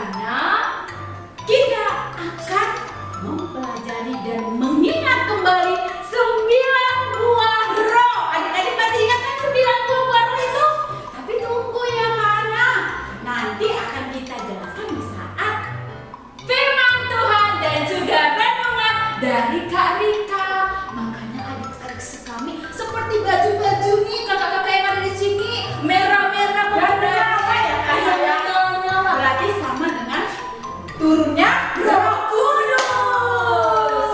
karena kita akan mempelajari dan mengingat kembali 9 buah roh. Adik-adik masih ingat kan 9 buah roh itu? Tapi tunggu ya karena nanti akan kita jelaskan di saat firman Tuhan dan juga renungan dari Kak Rika. Makanya adik-adik sekami seperti baju-baju nih kakak-kakak yang ada di sini merah-merah apa ya? Berarti sama dengan turunnya Roh Kudus.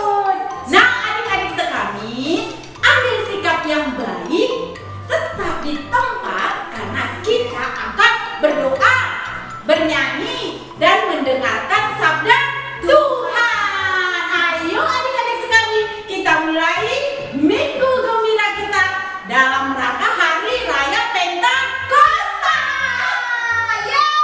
Nah, adik-adik sekami, ambil sikap yang baik, tetap di tempat karena kita akan berdoa, bernyanyi, dan mendengarkan sabda Tuhan. Ayo adik-adik sekami, kita mulai minggu gembira kita dalam rangka Hari Raya Pentakosta. Yeay!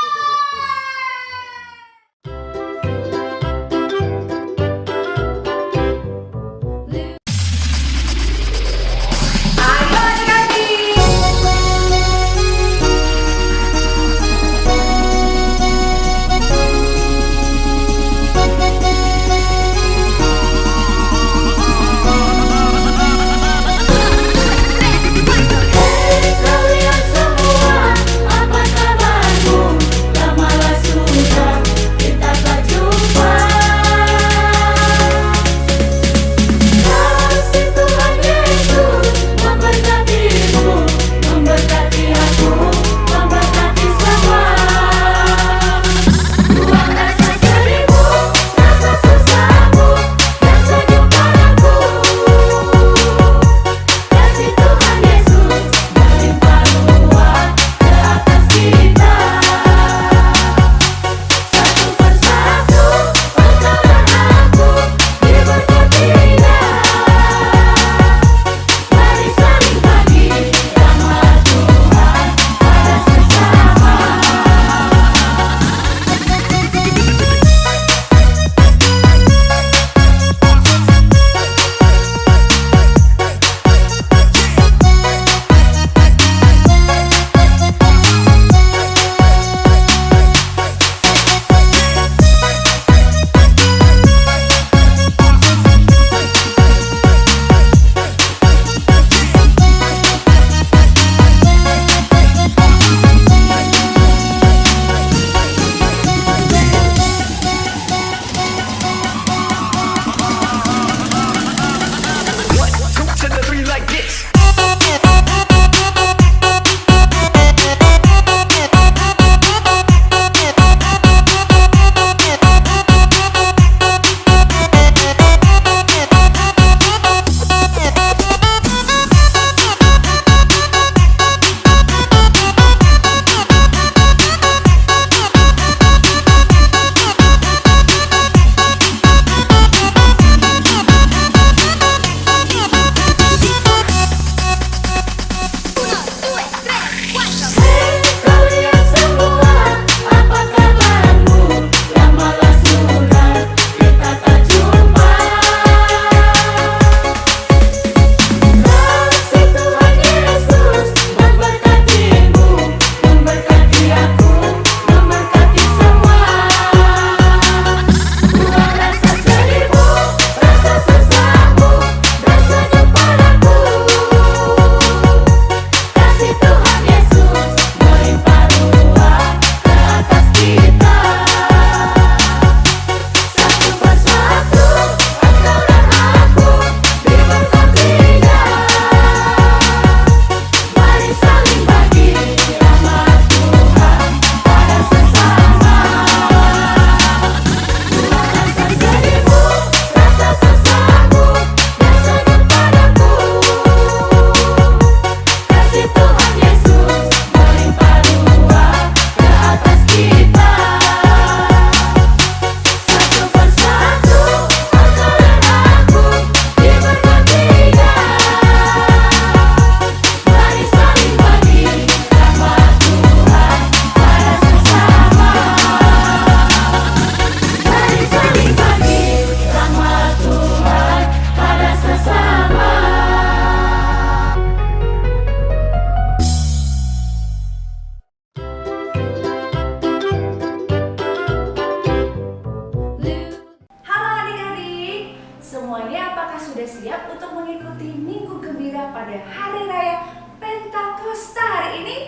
pada hari raya Pentakosta hari ini?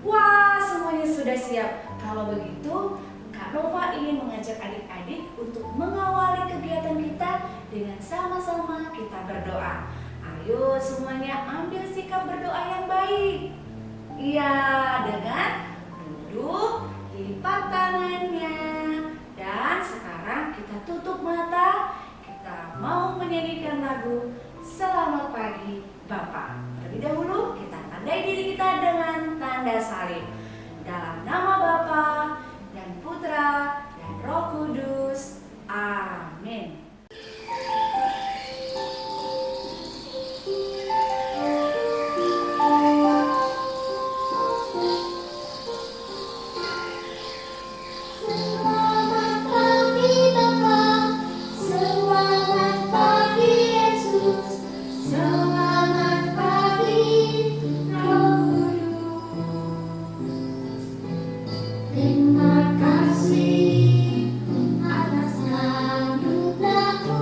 Wah, semuanya sudah siap. Kalau begitu, Kak Nova ingin mengajak adik-adik untuk mengawali kegiatan kita dengan sama-sama kita berdoa. Ayo semuanya ambil sikap berdoa yang baik. Iya, dengan duduk, lipat tangannya. Dan sekarang kita tutup mata. Kita mau menyanyikan lagu Selamat Pagi Bapak. Terlebih dahulu kita tandai diri kita dengan tanda salib. Dalam nama Bapa dan Putra dan Roh Kudus. Amin. Terima kasih atas anugerahmu,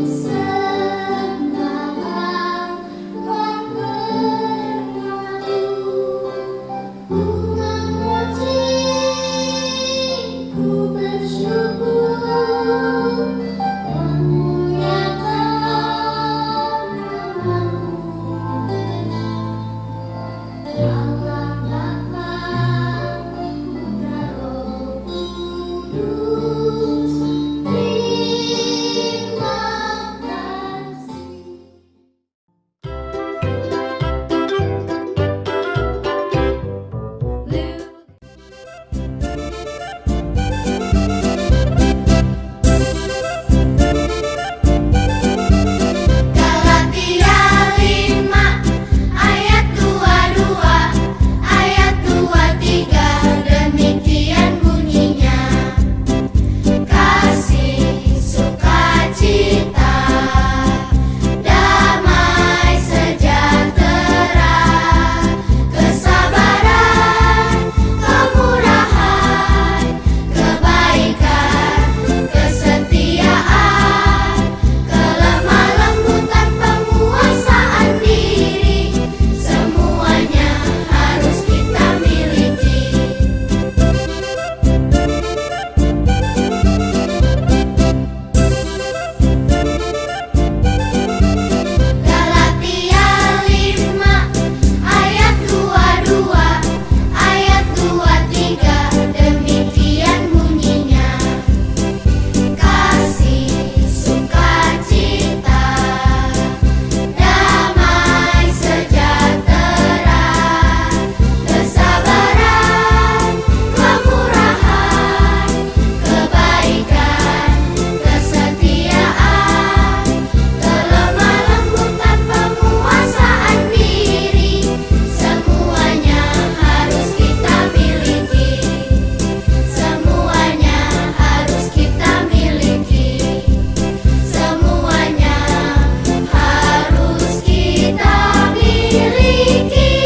sembahlah wahyu. Ku memuji, ku bersyukur, memuliakan namamu. Allah Bapa, Putra, Roh Kudus, terima kasih. Galatia 5 ayat 22, ayat 23, demikian bunyinya. Kasih, sukacita, damai sejahtera, kesabaran, kemurahan, kebaikan, kesetiaan, kelemah lembutan, penguasaan diri, semuanya harus kita miliki. Galatia 5 ayat 22, ayat 23, demikian bunyinya. Kasih, sukacita, damai sejahtera, kesabaran, kemurahan, kebaikan, kesetiaan, kelemah lembutan, penguasaan diri, semuanya harus kita miliki. Semuanya harus kita miliki. Semuanya harus kita miliki.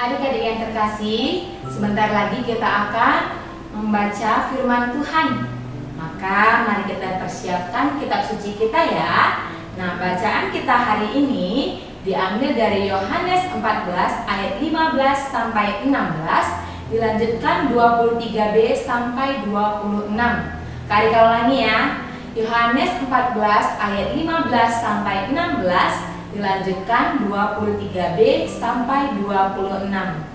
Adik-adik yang terkasih, sebentar lagi kita akan membaca firman Tuhan. Maka mari kita persiapkan kitab suci kita ya. Nah, bacaan kita hari ini diambil dari Yohanes 14 ayat 15 sampai 16, dilanjutkan 23b sampai 26. Kali kita ulangi ya. Yohanes 14 ayat 15 sampai 16, dilanjutkan 23b sampai 26.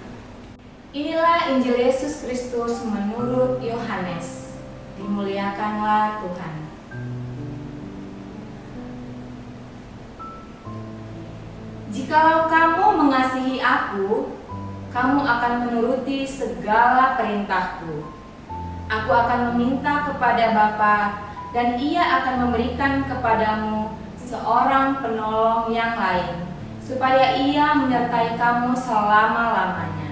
Inilah Injil Yesus Kristus menurut Yohanes. Dimuliakanlah Tuhan. Jikalau kamu mengasihi aku, kamu akan menuruti segala perintahku. Aku akan meminta kepada Bapa, dan Ia akan memberikan kepadamu seorang penolong yang lain, supaya Ia menyertai kamu selama-lamanya.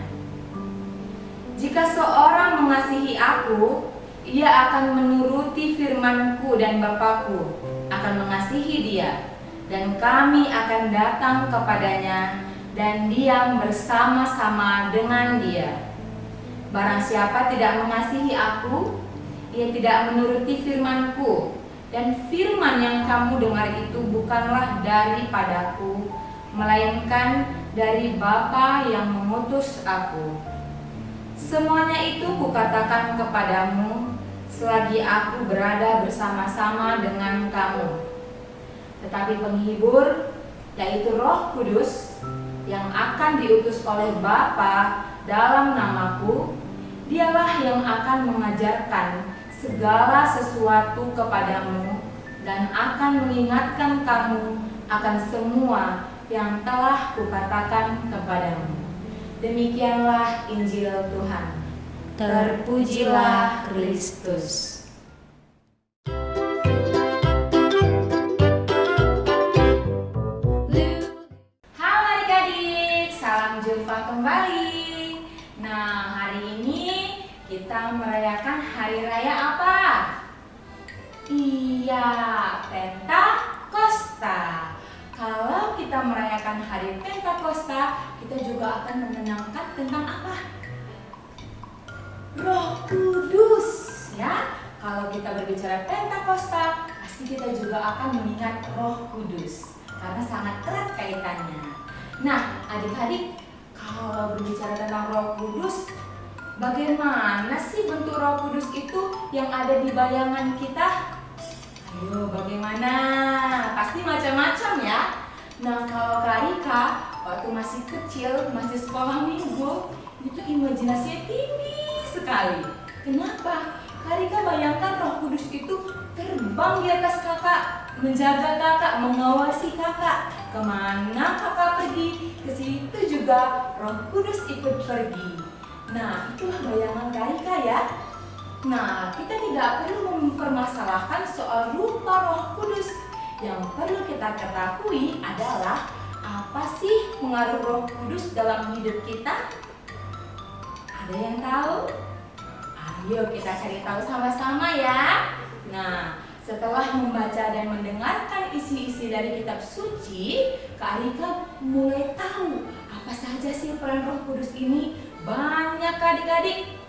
Jika seorang mengasihi aku, ia akan menuruti firman-Ku, dan Bapa-Ku akan mengasihi dia, dan kami akan datang kepadanya dan diam bersama-sama dengan Dia. Barang siapa tidak mengasihi aku, ia tidak menuruti firman-Ku, dan firman yang kamu dengar itu bukanlah daripadaku, melainkan dari Bapa yang mengutus aku. Semuanya itu kukatakan kepadamu selagi aku berada bersama-sama dengan kamu. Tetapi penghibur, yaitu Roh Kudus, yang akan diutus oleh Bapa dalam namaku, Dialah yang akan mengajarkan segala sesuatu kepadamu dan akan mengingatkan kamu akan semua yang telah kukatakan kepadamu. Demikianlah Injil Tuhan. Terpujilah Kristus. Halo adik-adik, salam jumpa kembali. Nah, hari ini kita merayakan hari raya apa? Iya, Pentakosta. Kalau kita merayakan hari Pentakosta, kita juga akan mengenangkan tentang apa? Roh Kudus, ya. Kalau kita berbicara Pentakosta, pasti kita juga akan mengingat Roh Kudus karena sangat erat kaitannya. Nah, adik-adik, kalau berbicara tentang Roh Kudus, bagaimana sih bentuk Roh Kudus itu yang ada di bayangan kita? Ayo, bagaimana? Pasti macam-macam ya. Nah, kalau Kak Rika waktu masih kecil, masih sekolah minggu, itu imajinasinya tinggi sekali. Kenapa? Kak Rika bayangkan Roh Kudus itu terbang di atas kakak, menjaga kakak, mengawasi kakak. Kemana kakak pergi, ke situ juga Roh Kudus ikut pergi. Nah, itulah bayangan Kak Rika ya. Nah, kita tidak perlu mempermasalahkan soal rupa Roh Kudus. Yang perlu kita ketahui adalah apa sih pengaruh Roh Kudus dalam hidup kita? Ada yang tahu? Ayo kita cari tahu sama-sama ya. Nah, setelah membaca dan mendengarkan isi-isi dari kitab suci, Kak Rika mulai tahu apa saja sih peran Roh Kudus ini. Banyak adik-adik.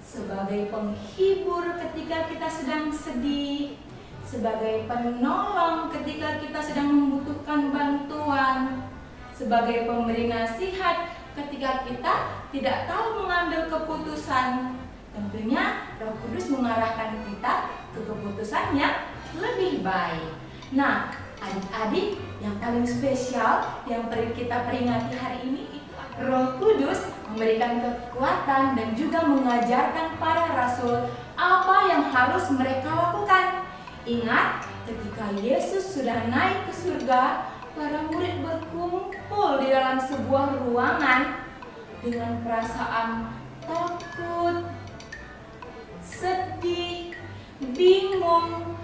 Sebagai penghibur ketika kita sedang sedih, sebagai penolong ketika kita sedang membutuhkan bantuan, sebagai pemberi nasihat ketika kita tidak tahu mengambil keputusan. Tentunya Roh Kudus mengarahkan kita ke keputusan yang lebih baik. Nah, adik-adik, yang paling spesial yang kita peringati hari ini itu Roh Kudus memberikan kekuatan dan juga mengajarkan para rasul apa yang harus mereka lakukan. Ingat, ketika Yesus sudah naik ke surga, para murid berkumpul di dalam sebuah ruangan dengan perasaan takut, sedih, bingung.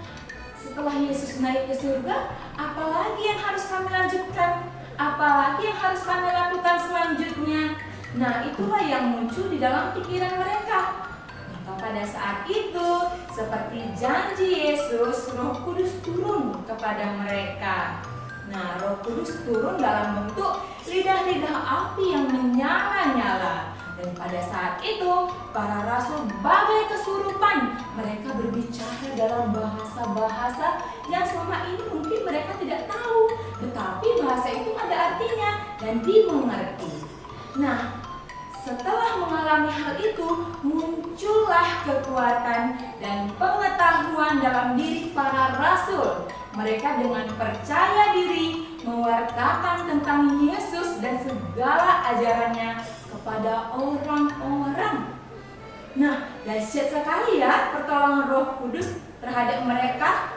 Setelah Yesus naik ke surga, apalagi yang harus kami lanjutkan? Apalagi yang harus kami lakukan selanjutnya? Nah, itulah yang muncul di dalam pikiran mereka. Maka pada saat itu, seperti janji Yesus, Roh Kudus turun kepada mereka. Nah, Roh Kudus turun dalam bentuk lidah-lidah api yang menyala-nyala. Dan pada saat itu, para rasul bagai kesurupan. Mereka berbicara dalam bahasa-bahasa yang selama ini mungkin mereka tidak tahu. Tetapi bahasa itu ada artinya dan dimengerti. Nah, setelah mengalami hal itu, muncullah kekuatan dan pengetahuan dalam diri para rasul. Mereka dengan percaya diri mewartakan tentang Yesus dan segala ajarannya kepada orang-orang. Nah, dahsyat sekali ya pertolongan Roh Kudus terhadap mereka.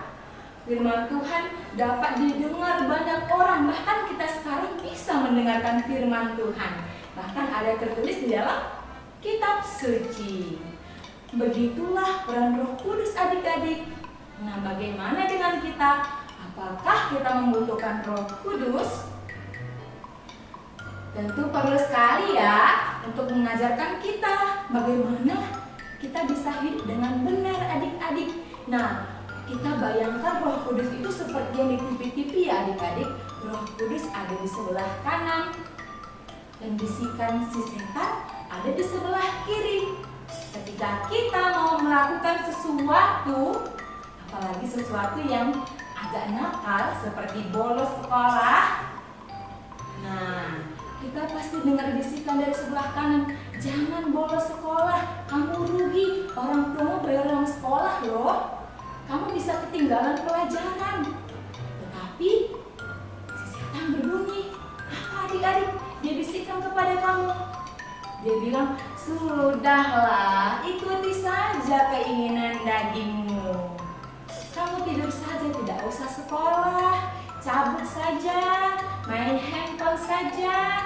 Firman Tuhan dapat didengar banyak orang, bahkan kita sekarang bisa mendengarkan firman Tuhan. Bahkan ada tertulis di dalam kitab suci. Begitulah peran Roh Kudus adik-adik. Nah, bagaimana dengan kita? Apakah kita membutuhkan Roh Kudus? Tentu perlu sekali ya untuk mengajarkan kita bagaimana kita bisa hidup dengan benar adik-adik. Nah, kita bayangkan Roh Kudus itu seperti yang di TV-TV ya adik-adik. Roh Kudus ada di sebelah kanan dan bisikan si setan ada di sebelah kiri. Ketika kita mau melakukan sesuatu, apalagi sesuatu yang agak nakal seperti bolos sekolah, nah kita pasti dengar bisikan dari sebelah kanan, jangan bolos sekolah, kamu rugi, orang tua bayar uang sekolah loh, kamu bisa ketinggalan pelajaran. Tetapi si setan berbunyi, apa adik-adik? Dia bisikkan kepada kamu. Dia bilang, sudahlah, ikuti saja keinginan dagingmu. Kamu tidur saja, tidak usah sekolah, cabut saja, main handphone saja.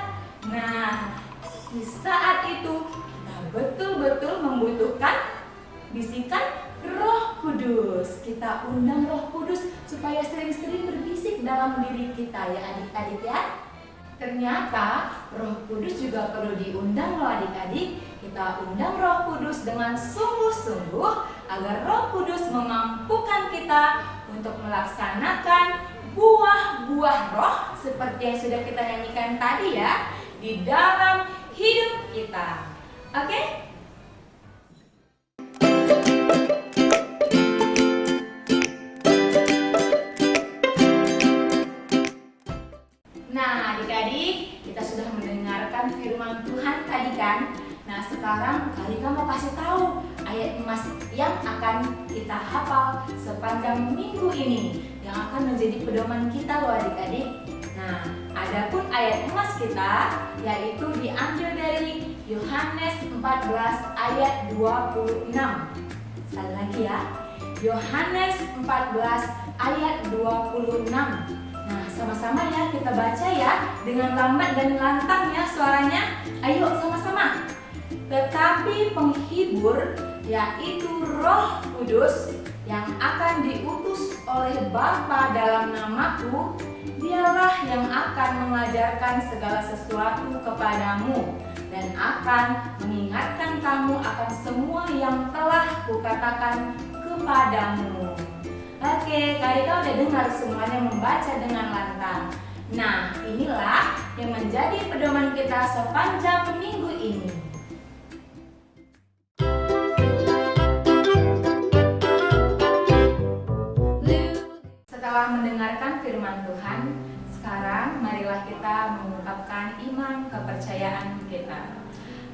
Nah, di saat itu kita betul-betul membutuhkan bisikan Roh Kudus. Kita undang Roh Kudus supaya sering-sering berbisik dalam diri kita ya adik-adik ya. Ternyata Roh Kudus juga perlu diundang loh adik-adik. Kita undang Roh Kudus dengan sungguh-sungguh agar Roh Kudus memampukan kita untuk melaksanakan buah-buah roh seperti yang sudah kita nyanyikan tadi ya di dalam hidup kita. Oke? Nah adik-adik, kita sudah mendengarkan firman Tuhan tadi kan. Nah sekarang Karika mau kasih tahu ayat emas yang akan kita hafal sepanjang minggu ini, yang akan menjadi pedoman kita loh adik-adik. Nah adapun ayat emas kita yaitu diambil dari Yohanes 14 ayat 26. Sekali lagi ya, Yohanes 14 ayat 26. Nah, sama-sama ya kita baca ya dengan lambat dan lantang ya suaranya. Ayo sama-sama. Tetapi penghibur yaitu Roh Kudus yang akan diutus oleh Bapa dalam namaku, dialah yang akan mengajarkan segala sesuatu kepadamu dan akan mengingatkan kamu akan semua yang telah kukatakan kepadamu. Oke, Karika udah dengar semuanya membaca dengan lantang. Nah, inilah yang menjadi pedoman kita sepanjang minggu ini. Setelah mendengarkan firman Tuhan, sekarang marilah kita mengungkapkan iman kepercayaan kita.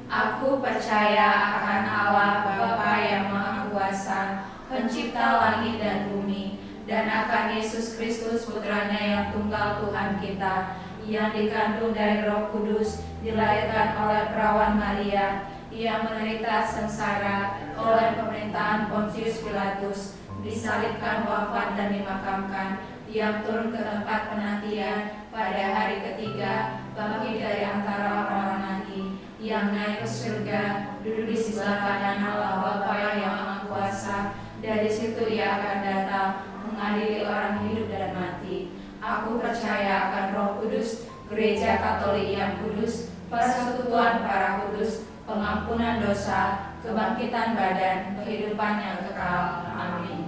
Aku percaya akan Allah Bapa yang Maha Kuasa, Pencipta langit dan bumi, dan akan Yesus Kristus Putranya yang tunggal Tuhan kita, yang dikandung dari Roh Kudus, dilahirkan oleh perawan Maria, ia menderita sengsara oleh pemerintahan Pontius Pilatus, disalibkan, wafat dan dimakamkan, ia turun ke tempat penantian pada hari ketiga, bangkit dari antara orang-orang mati, yang naik ke surga, duduk di sebelah kanan Allah Bapa yang Maha Kuasa. Dari situ ia akan datang mengadili orang hidup dan mati. Aku percaya akan Roh Kudus, Gereja Katolik yang kudus, persekutuan para kudus, pengampunan dosa, kebangkitan badan, kehidupan yang kekal. Amin.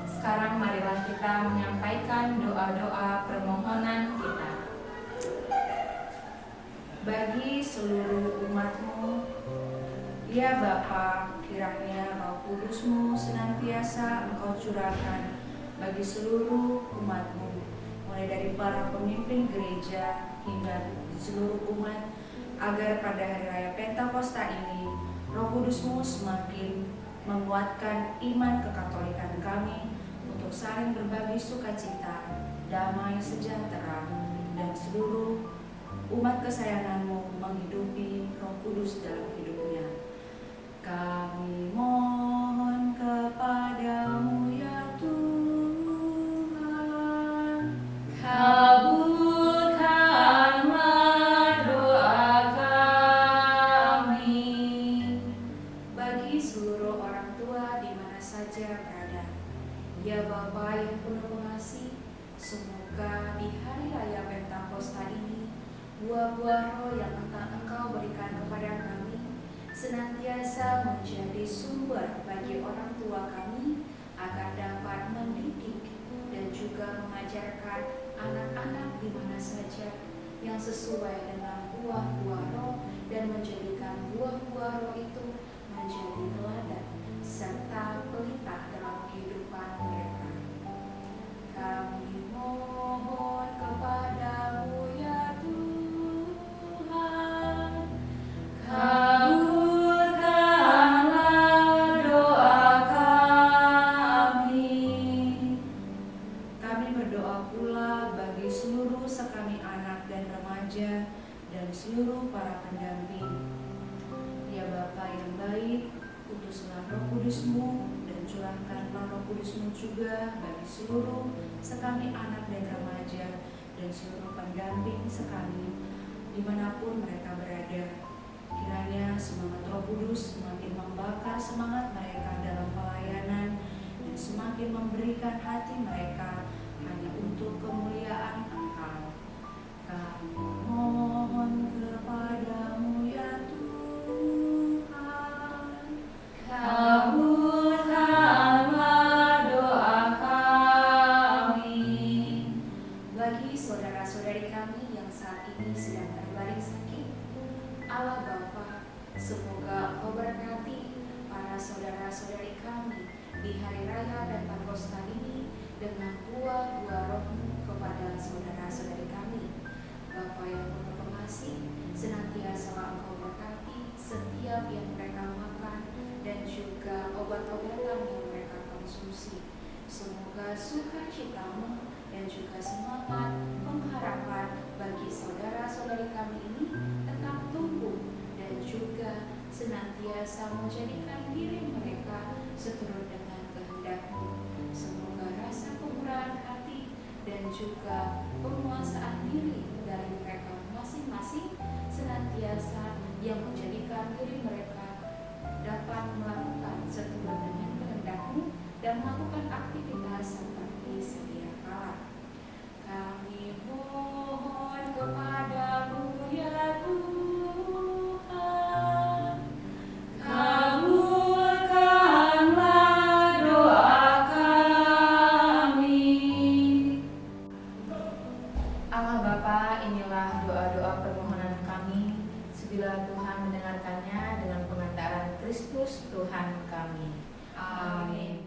Sekarang marilah kita menyampaikan doa-doa permohonan kita. Bagi seluruh umat-Mu, ya Bapa, kiranya Roh Kudus-Mu senantiasa Engkau curahkan bagi seluruh umat-Mu, mulai dari para pemimpin gereja hingga seluruh umat, agar pada hari raya Pentakosta ini Roh Kudus-Mu semakin menguatkan iman kekatolikan kami untuk saling berbagi sukacita, damai, sejahtera, dan seluruh umat kesayangan-Mu menghidupi Roh Kudus dalam hidupnya. Kami mohon kepadamu ya Tuhan, kabulkanlah doa kami. Bagi seluruh orang tua di mana saja berada, ya Bapa yang penuh pengasih, semoga di hari raya Pentakosta ini buah-buah roh yang Engkau berikan kepada kami senantiasa menjadi sumber bagi orang tua kami agar dapat mendidik dan juga mengajarkan anak-anak saja yang sesuai dengan buah-buah roh dan menjadikan buah-buah roh itu menjadi teladan serta pelita dalam kehidupan mereka. Kami mohon kepadamu ya Tuhan, kabulkanlah doa kami. Kami berdoa pula bagi seluruh sekami anak dan remaja dan seluruh para pendamping. Ya Bapa yang baik, utuslah Roh Kudus-Mu dan curahkanlah Roh Kudus-Mu juga bagi seluruh sekami anak dan remaja dan seluruh pendamping sekami dimanapun mereka berada. Kiranya semangat Roh Kudus semakin membakar semangat mereka dalam pelayanan dan semakin memberikan hati mereka hanya untuk kemuliaan Engkau. Kami mohon kepadamu ya Tuhan, kabulkanlah doa kami. Bagi saudara-saudari kami yang saat ini sedang terbaring sakit, Allah Bapa, semoga Engkau berkati para saudara-saudari kami di hari raya Pentakosta ini dengan buah-buah Roh-Mu kepada saudara-saudari kami. Bapa yang penuh pengasih, senantiasa Engkau berkati setiap yang mereka makan dan juga obat-obatan yang mereka konsumsi. Semoga sukacita-Mu dan juga semangat pengharapan bagi saudara-saudari kami ini tetap tumbuh dan juga senantiasa menjadikan diri mereka seturut dengan kehendak-Mu. Semoga rasa kemurahan hati dan juga penguasaan diri dari mereka masing-masing senantiasa yang menjadikan diri mereka dapat melakukan seturut dengan kehendak-Mu dan melakukan aktivitas seperti sedia kala. Kami mohon kepadamu ya Tuhan, kabulkanlah doa kami. Allah Bapa, inilah doa-doa permohonan kami, sebila Tuhan mendengarkannya dengan pengantaran Kristus Tuhan kami. Amin.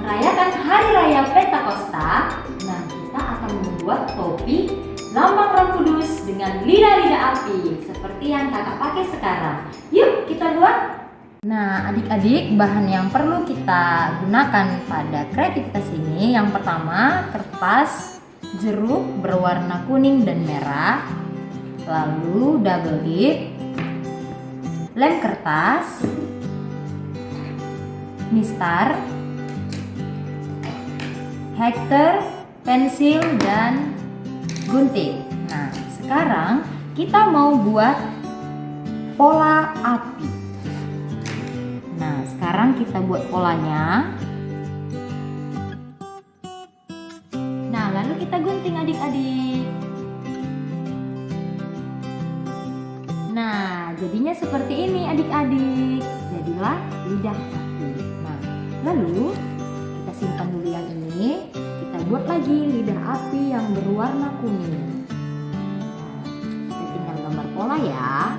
merayakan Hari Raya Pentakosta, nah kita akan membuat topi lambang Roh Kudus dengan lidah-lidah api seperti yang kakak pakai sekarang. Yuk kita buat. Nah adik-adik, bahan yang perlu kita gunakan pada kreativitas ini, yang pertama kertas jeruk berwarna kuning dan merah, lalu double dip, lem kertas, mistar, hektar, pensil, dan gunting. Nah, sekarang kita mau buat pola api. Nah, sekarang kita buat polanya. Nah, lalu kita gunting adik-adik. Nah, jadinya seperti ini adik-adik. Jadilah lidah api. Nah, lalu kita simpan dulu yang ini. Kita buat lagi lidah api yang berwarna kuning. Kita tinggal gambar pola ya.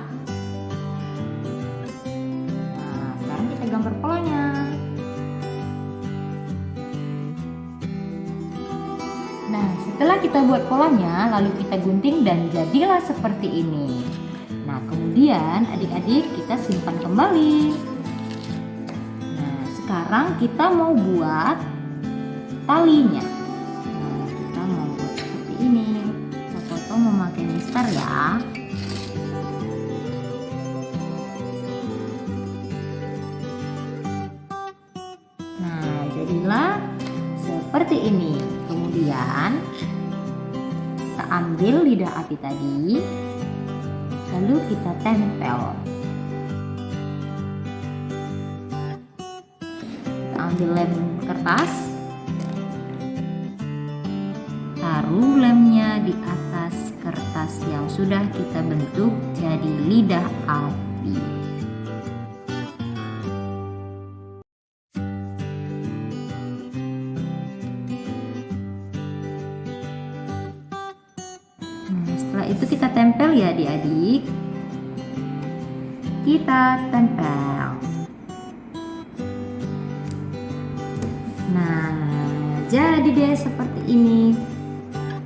Nah, sekarang kita gambar polanya. Nah, setelah kita buat polanya, lalu kita gunting dan jadilah seperti ini. Nah, kemudian adik-adik kita simpan kembali. Nah, sekarang kita mau buat talinya. Nah, kita mau buat seperti ini. Foto memakai mistar ya. Nah, jadilah seperti ini. Kemudian kita ambil lidah api tadi, lalu kita tempel. Kita ambil lem kertas, taruh lemnya di atas kertas yang sudah kita bentuk jadi lidah api. Setelah itu kita tempel ya adik-adik. Kita tempel. Nah, jadi deh seperti ini.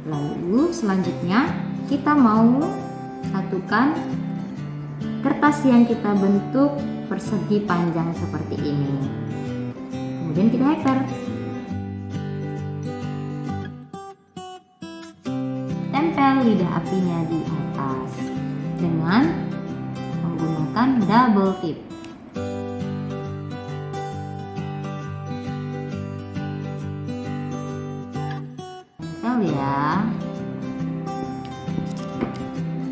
Lalu selanjutnya kita mau satukan kertas yang kita bentuk persegi panjang seperti ini. Kemudian kita hektar. Tempel lidah apinya di atas dengan menggunakan double tip. Tempel ya.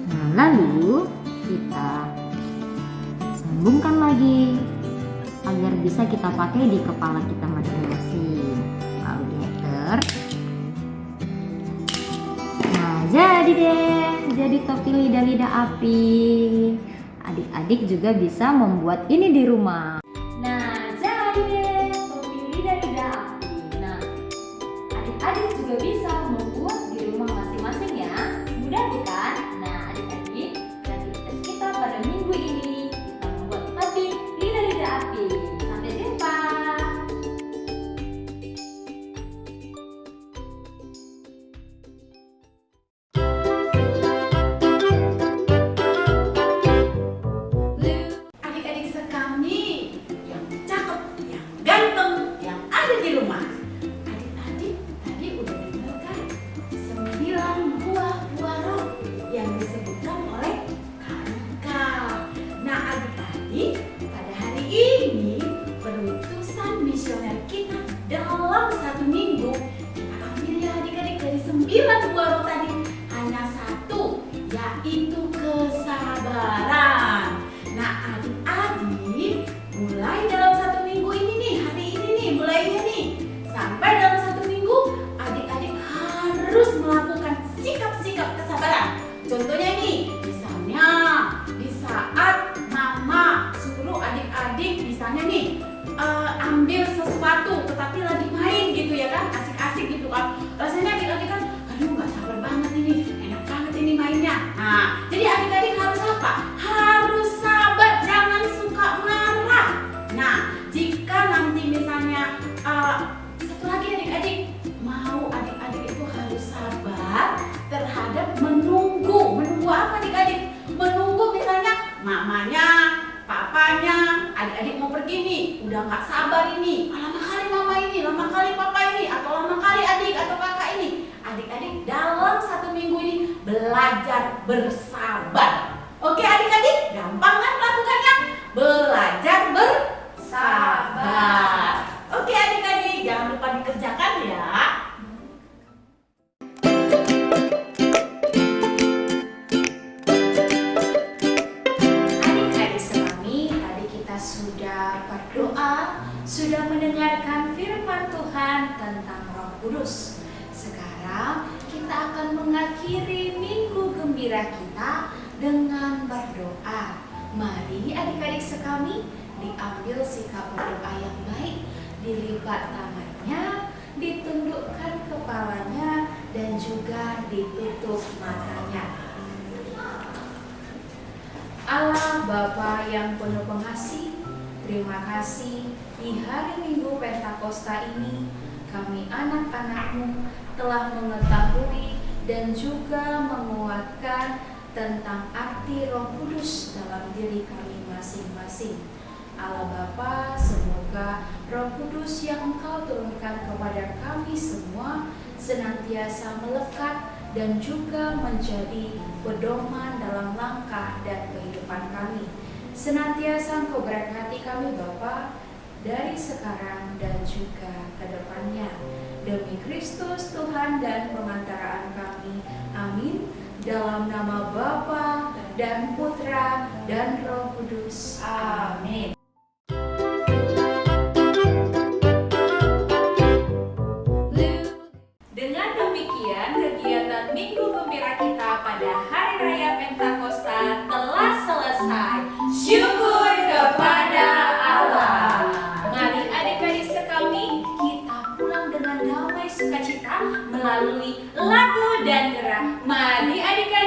Nah, lalu kita sambungkan lagi agar bisa kita pakai di kepala kita masing-masing. Lalu di hektar. Jadi deh, jadi topi lidah-lidah api. Adik-adik juga bisa membuat ini di rumah. Nah, jadi deh topi lidah-lidah api. Nah, adik-adik juga bisa membuat di rumah masing-masing ya. Mudah bukan? Nah, adik-adik, kreativitas kita pada minggu ini kita membuat topi lidah-lidah api. Sampai jumpa. Contohnya nih, misalnya di saat mama suruh adik-adik misalnya nih ambil sesuatu ini, lama kali mama ini, lama kali papa ini, atau lama kali adik atau kakak ini. Adik-adik dalam 1 minggu ini belajar bersabar. Oke adik-adik, gampang kan melakukannya? Belajar bersabar. Oke adik-adik, jangan lupa dikerjakan ya. Adik-adik semami, tadi kita sudah berdoa, sudah mendengarkan firman Tuhan tentang Roh Kudus. Sekarang kita akan mengakhiri minggu gembira kita dengan berdoa. Mari adik-adik sekami, diambil sikap berdoa yang baik, dilipat tangannya, ditundukkan kepalanya, dan juga ditutup matanya. Allah Bapa yang penuh pengasih, terima kasih di hari Minggu Pentakosta ini kami anak-anak-Mu telah mengetahui dan juga menguatkan tentang arti Roh Kudus dalam diri kami masing-masing. Allah Bapa, semoga Roh Kudus yang Engkau turunkan kepada kami semua senantiasa melekat dan juga menjadi pedoman dalam langkah dan kehidupan kami. Senantiasa Engkau berkati kami Bapa, dari sekarang dan juga ke depannya. Demi Kristus Tuhan dan pemantaraan kami. Amin. Dalam nama Bapa dan Putra dan Roh Kudus. Amin. Dengan demikian, kegiatan Minggu Gembira kita pada Hari Raya Pentakosta telah selesai. Syukur kepada Allah. Mari adik-adik sekami, kita pulang dengan damai sukacita melalui lagu dan gerak. Mari adik-adik.